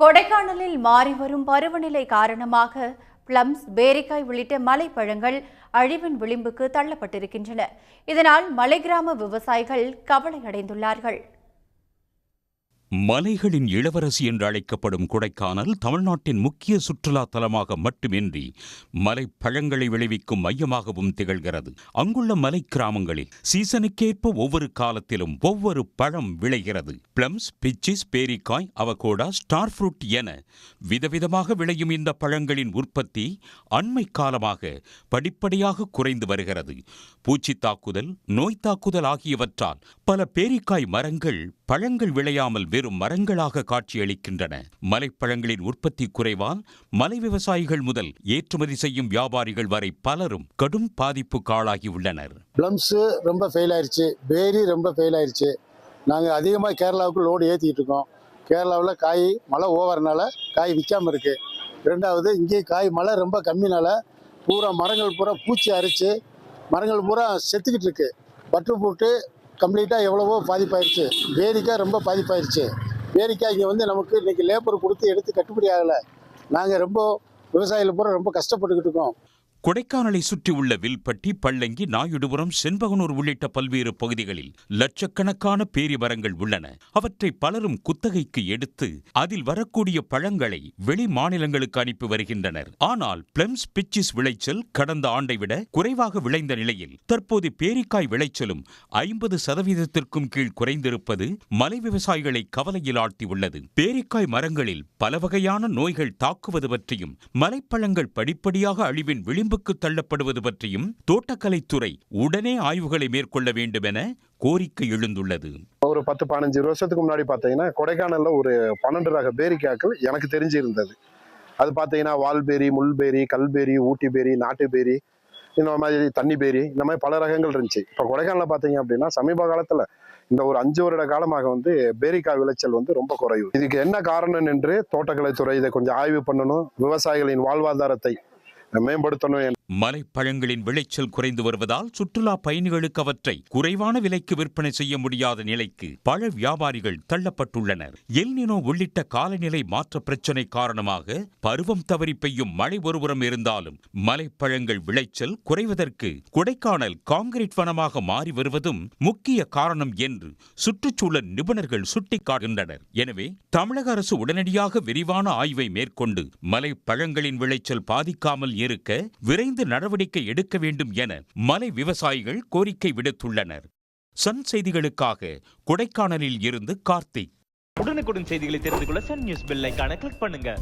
கொடைக்கானலில் மாறிவரும் பருவநிலை காரணமாக பிளம்ஸ், பேரிக்காய் உள்ளிட்ட மலைப்பழங்கள் அழிவின் விளிம்புக்கு தள்ளப்பட்டிருக்கின்றன. இதனால் மலை கிராம விவசாயிகள் கவலையடைந்துள்ளார்கள். மலைகளின் இளவரசி என்று அழைக்கப்படும் கொடைக்கானல் தமிழ்நாட்டின் முக்கிய சுற்றுலா தலமாக மட்டுமின்றி மலைப்பழங்களை விளைவிக்கும் மையமாகவும் திகழ்கிறது. அங்குள்ள மலை கிராமங்களில் சீசனுக்கேற்ப ஒவ்வொரு காலத்திலும் ஒவ்வொரு பழம் விளைகிறது. பிளம்ஸ், பிச்சிஸ், பேரிக்காய், அவகோடா, ஸ்டார் ஃப்ரூட் என விதவிதமாக விளையும் இந்த பழங்களின் உற்பத்தி அண்மை காலமாக படிப்படியாக குறைந்து வருகிறது. பூச்சி தாக்குதல், நோய் தாக்குதல் ஆகியவற்றால் பல பேரிக்காய் மரங்கள் பழங்கள் விளையாமல் வெறும் மரங்களாக காட்சியளிக்கின்றன. மலைப்பழங்களின் உற்பத்தி குறைவால் மலை விவசாயிகள் முதல் ஏற்றுமதி செய்யும் வியாபாரிகள் வரை பலரும் கடும் பாதிப்புக்கு ஆளாகியுள்ளனர். பிளம்ஸ் ரொம்ப ஃபெயில் ஆயிடுச்சு, பேரி ரொம்ப ஃபெயில் ஆயிடுச்சு. நாங்கள் அதிகமாக கேரளாவுக்கு லோடு ஏற்றிக்கிட்டு இருக்கோம். கேரளாவில் காய் மழை ஓவரனால காய் விற்காமல் இருக்குது. ரெண்டாவது இங்கே காய் மழை ரொம்ப கம்மினால பூரா மரங்கள் பூரா பூச்சி அரிச்சு மரங்கள் பூரா செத்துக்கிட்டு இருக்கு. பட்டு போட்டு கம்ப்ளீட்டாக எவ்வளவோ பாதிப்பாயிருச்சு. பேரிக்காய் ரொம்ப பாதிப்பாயிருச்சு. பேரிக்காய் இங்கே நமக்கு இன்றைக்கி லேபர் கொடுத்து எடுத்து கட்டுப்படி ஆகலை. நாங்கள் ரொம்ப விவசாயிகள் பூரா ரொம்ப கஷ்டப்பட்டுக்கிட்டு இருக்கோம். கொடைக்கானலை சுற்றியுள்ள வில்பட்டி, பள்ளங்கி, நாயுடுபுரம், செண்பகனூர் உள்ளிட்ட பல்வேறு பகுதிகளில் லட்சக்கணக்கான பேரி மரங்கள் உள்ளன. அவற்றை பலரும் குத்தகைக்கு எடுத்து அதில் வரக்கூடிய பழங்களை வெளி மாநிலங்களுக்கு அனுப்பி வருகின்றனர். ஆனால் பிளம்ஸ், பிச்சிஸ் விளைச்சல் கடந்த ஆண்டை விட குறைவாக விளைந்த நிலையில் தற்போது பேரிக்காய் விளைச்சலும் 50% கீழ் குறைந்திருப்பது மலை விவசாயிகளை கவலையில் ஆழ்த்தியுள்ளது. பேரிக்காய் மரங்களில் பல வகையான நோய்கள் தாக்குவது பற்றியும் மலைப்பழங்கள் படிப்படியாக அழிவின் விளிம்பு தள்ளப்படுவது பற்றியும் தோட்டக்கலைத்துறை உடனே ஆய்வுகளை மேற்கொள்ள வேண்டும் என கோரிக்கை எழுந்துள்ளது. ஒரு 10-15 வருஷத்துக்கு முன்னாடி பார்த்தீங்கன்னா கொடைக்கானல்ல ஒரு 12 ரக பேரிக்காய்கள் எனக்கு தெரிஞ்சிருந்தது. அது பார்த்தீங்கன்னா வால்பேரி, முள்பேரி, கல்பேரி, ஊட்டிபேரி, நாட்டுபேரி, இந்த மாதிரி தண்ணிபேரி, இந்த மாதிரி பல ரகங்கள் இருந்துச்சு. இப்போ கொடைக்கானல பார்த்தீங்க அப்படின்னா சமீப காலத்தில் இந்த ஒரு 5 வருட காலமாக பேரிக்காய் விளைச்சல் ரொம்ப குறைவு. இதுக்கு என்ன காரணம் என்று தோட்டக்கலைத்துறை இதை கொஞ்சம் ஆய்வு பண்ணணும். விவசாயிகளின் வாழ்வாதாரத்தை மேம்படுத்தணும். மலைப்பழங்களின் விளைச்சல் குறைந்து வருவதால் சுற்றுலா பயணிகளுக்கு அவற்றை குறைவான விலைக்கு விற்பனை செய்ய முடியாத நிலைக்கு பழ வியாபாரிகள் தள்ளப்பட்டுள்ளனர். எல் நினோ உள்ளிட்ட காலநிலை மாற்ற பிரச்சினை காரணமாக பருவம் தவறி பெய்யும் மழை ஒருபுறம் இருந்தாலும் மலைப்பழங்கள் விளைச்சல் குறைவதற்கு கொடைக்கானல் காங்கிரீட் வனமாக மாறி வருவதும் முக்கிய காரணம் என்று சுற்றுச்சூழல் நிபுணர்கள் சுட்டிக்காட்டுகின்றனர். எனவே தமிழக அரசு உடனடியாக விரிவான ஆய்வை மேற்கொண்டு மலைப்பழங்களின் விளைச்சல் பாதிக்காமல் இருக்க விரைந்து நடவடிக்கை எடுக்க வேண்டும் என மலை விவசாயிகள் கோரிக்கை விடுத்துள்ளனர். சன் செய்திகளுக்காக கொடைக்கானலில் இருந்து கார்த்திக். உடனுக்குடன் செய்திகளை தெரிந்து கொள்ள சன் நியூஸ் பெல் ஐகானை கிளிக் பண்ணுங்க.